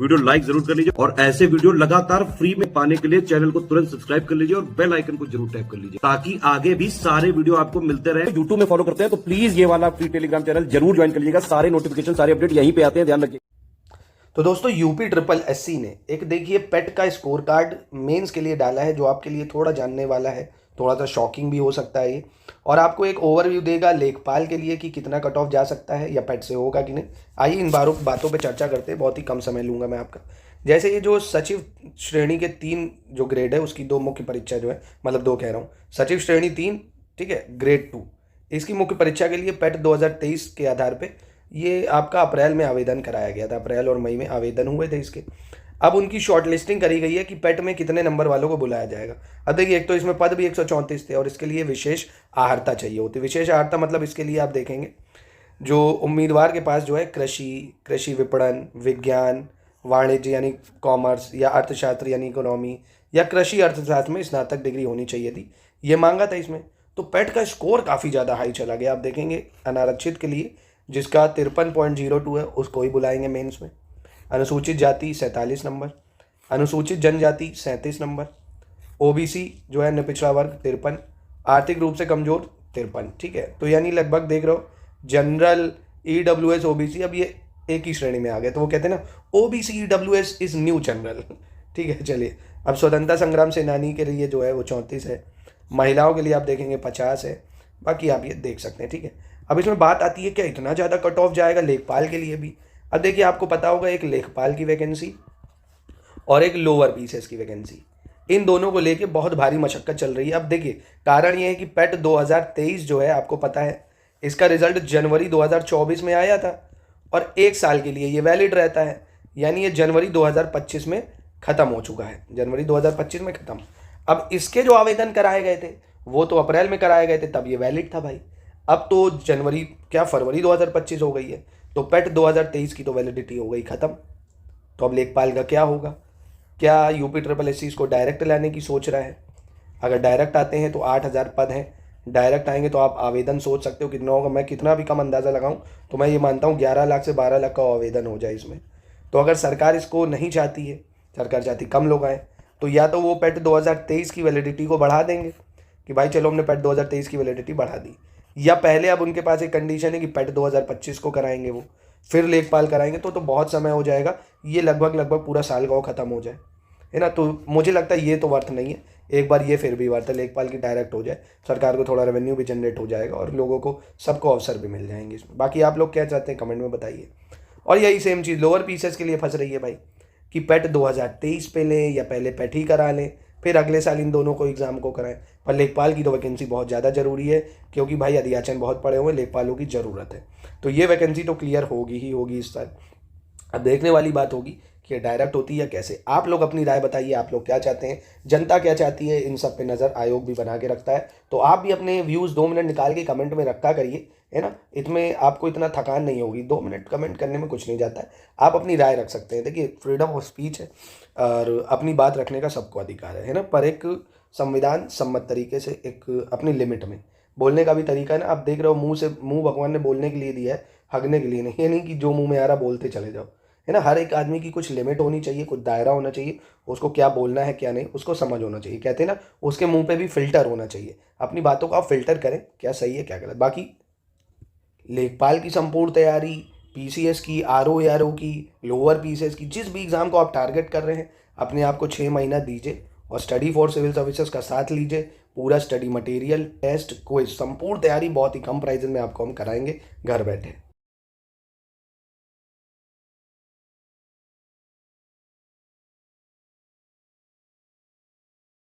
Video like जरूर कर लीजिए और ऐसे वीडियो लगातार फ्री में पाने के लिए चैनल को तुरंत सब्सक्राइब कर लीजिए और बेल आइकन को जरूर टैप कर लीजिए ताकि आगे भी सारे वीडियो आपको मिलते रहे। यूट्यूब में फॉलो करते हैं तो प्लीज ये वाला फ्री टेलीग्राम चैनल जरूर ज्वाइन कर लीजिएगा। सारे नोटिफिकेशन सारे अपडेट यहीं पे आते हैं, ध्यान रखिए। तो दोस्तों यूपी ट्रिपल एससी ने एक देखिए पेट का स्कोर कार्ड मेंस के लिए डाला है, जो आपके लिए थोड़ा जानने वाला है, थोड़ा सा शॉकिंग भी हो सकता है ये, और आपको एक ओवरव्यू देगा लेखपाल के लिए कि कितना कट ऑफ जा सकता है या पेट से होगा कि नहीं। आइए इन बातों पे चर्चा करते हैं, बहुत ही कम समय लूँगा मैं आपका। जैसे ये जो सचिव श्रेणी के 3 जो ग्रेड है उसकी 2 मुख्य परीक्षा जो है, मतलब 2 कह रहा हूँ, सचिव श्रेणी 3, ठीक है, ग्रेड 2, इसकी मुख्य परीक्षा के लिए पेट 2023 के आधार पे ये आपका अप्रैल में आवेदन कराया गया था। अप्रैल और मई में आवेदन हुए थे इसके। अब उनकी शॉर्ट लिस्टिंग करी गई है कि पेट में कितने नंबर वालों को बुलाया जाएगा। अब देखिए, एक तो इसमें पद भी 134 थे और इसके लिए विशेष आहारता चाहिए होती। विशेष आहारता मतलब इसके लिए आप देखेंगे जो उम्मीदवार के पास जो है कृषि विपणन, विज्ञान, वाणिज्य यानी कॉमर्स, या अर्थशास्त्र यानी इकोनॉमी, या कृषि अर्थशास्त्र में स्नातक डिग्री होनी चाहिए थी, ये मांगा था इसमें। तो पेट का स्कोर काफ़ी ज़्यादा हाई चला गया। आप देखेंगे अनारक्षित के लिए जिसका 53.02 है उसको ही बुलाएंगे मेंस में। अनुसूचित जाति 47 नंबर, अनुसूचित जनजाति 37 नंबर, ओबीसी जो है निचला वर्ग 53, आर्थिक रूप से कमजोर 53, ठीक है। तो यानी लगभग देख रहे हो जनरल, ईडब्ल्यूएस, ओबीसी, अब ये एक ही श्रेणी में आ गए। तो वो कहते हैं ना OBC EWS is new general, ठीक है। चलिए, अब स्वतंत्रता संग्राम सेनानी के लिए जो है वो 34 है, महिलाओं के लिए आप देखेंगे 50 है, बाकी आप ये देख सकते हैं, ठीक है। अब इसमें बात आती है क्या इतना ज़्यादा कट ऑफ जाएगा लेखपाल के लिए भी। अब देखिए, आपको पता होगा एक लेखपाल की वैकेंसी और एक लोअर पीसीएस की वैकेंसी, इन दोनों को लेके बहुत भारी मशक्कत चल रही है। अब देखिए, कारण ये है कि पेट 2023 जो है आपको पता है इसका रिजल्ट जनवरी 2024 में आया था और 1 साल के लिए ये वैलिड रहता है, यानी ये जनवरी 2025 में ख़त्म हो चुका है। जनवरी 2025 में ख़त्म। अब इसके जो आवेदन कराए गए थे वो तो अप्रैल में कराए गए थे, तब ये वैलिड था भाई। अब तो जनवरी क्या फरवरी 2025 हो गई है, तो पेट 2023 की तो वैलिडिटी हो गई ख़त्म। तो अब लेखपाल का क्या होगा? क्या यूपी ट्रिपल एससी इसको डायरेक्ट लाने की सोच रहा है? अगर डायरेक्ट आते हैं तो 8000 पद हैं, डायरेक्ट आएंगे तो आप आवेदन सोच सकते हो कितना होगा। मैं कितना भी कम अंदाज़ा लगाऊं तो मैं ये मानता हूं 11 लाख से 12 लाख का आवेदन हो जाए इसमें। तो अगर सरकार इसको नहीं चाहती है, सरकार चाहती कम लोग आए, तो या तो वो पेट 2023 की वैलिडिटी को बढ़ा देंगे कि भाई चलो हमने पेट 2023 की वैलिडिटी बढ़ा दी, या पहले अब उनके पास एक कंडीशन है कि पेट 2025 को कराएंगे वो, फिर लेखपाल कराएंगे। तो बहुत समय हो जाएगा, ये लगभग पूरा साल का ख़त्म हो जाए, है ना। तो मुझे लगता है ये तो वर्थ नहीं है। एक बार ये फिर भी वर्थ है, लेखपाल की डायरेक्ट हो जाए, सरकार को थोड़ा रेवेन्यू भी जनरेट हो जाएगा और लोगों को सबको अवसर भी मिल जाएंगे इसमें। बाकी आप लोग क्या चाहते हैं कमेंट में बताइए। और यही सेम चीज़ लोअर पीसेस के लिए फंस रही है भाई कि पेट 2023 पे लें या पहले पेट ही करा लें, फिर अगले साल इन दोनों को एग्ज़ाम को कराएं। पर लेखपाल की तो वैकेंसी बहुत ज़्यादा ज़रूरी है, क्योंकि भाई अध्याचन बहुत पड़े हुए हैं, लेखपालों की ज़रूरत है। तो ये वैकेंसी तो क्लियर होगी ही होगी इस साल। अब देखने वाली बात होगी कि डायरेक्ट होती है या कैसे। आप लोग अपनी राय बताइए, आप लोग क्या चाहते हैं, जनता क्या चाहती है, इन सब पे नज़र आयोग भी बना के रखता है। तो आप भी अपने व्यूज़ 2 मिनट निकाल के कमेंट में रखा करिए, है ना। इसमें आपको इतना थकान नहीं होगी, 2 मिनट कमेंट करने में कुछ नहीं जाता है, आप अपनी राय रख सकते हैं। देखिए, फ्रीडम ऑफ स्पीच है और अपनी बात रखने का सबको अधिकार है ना, पर एक संविधान सम्मत तरीके से, एक अपनी लिमिट में बोलने का भी तरीका है ना। आप देख रहे हो मुंह भगवान ने बोलने के लिए दिया है, हगने के लिए नहीं। ये नहीं कि जो मुंह में आ रहा बोलते चले जाओ, है ना। हर एक आदमी की कुछ लिमिट होनी चाहिए, कुछ दायरा होना चाहिए, उसको क्या बोलना है क्या नहीं उसको समझ होना चाहिए। कहते हैं ना, उसके मुंह पे भी फिल्टर होना चाहिए। अपनी बातों को आप फिल्टर करें, क्या सही है क्या गलत। बाकी लेखपाल की संपूर्ण तैयारी, पीसीएस की, आरओ की, लोअर पीसीएस की, जिस भी एग्ज़ाम को आप टारगेट कर रहे हैं, अपने आप को 6 महीना दीजिए और स्टडी फॉर सिविल सर्विसेज का साथ लीजिए। पूरा स्टडी मटेरियल, टेस्ट, क्विज, संपूर्ण तैयारी बहुत ही कम प्राइस में आपको हम कराएंगे घर बैठे।